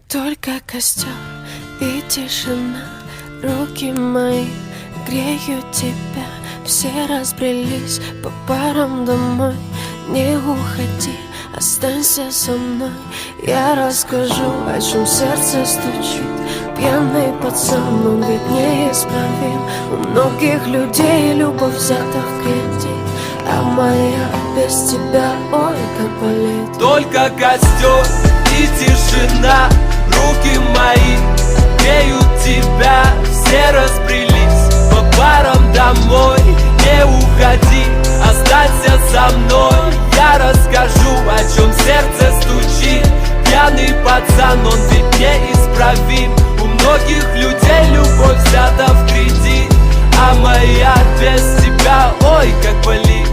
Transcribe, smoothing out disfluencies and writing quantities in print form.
Только костер и тишина, руки мои греют тебя. Все разбрелись по парам домой. Не уходи, останься со мной. Я расскажу, о чем сердце стучит. Пьяный пацан, он ведь неисправим. У многих людей любовь взята в кредит, а моя без тебя, ой, как болит. Только костер и тишина, руки мои греют тебя. Все разбрелись по парам домой. Не уходи, останься со мной. Я расскажу, о чем сердце стучит. Пьяный пацан, он ведь неисправим. У многих людей любовь взята в кредит, а моя без тебя, ой, как болит.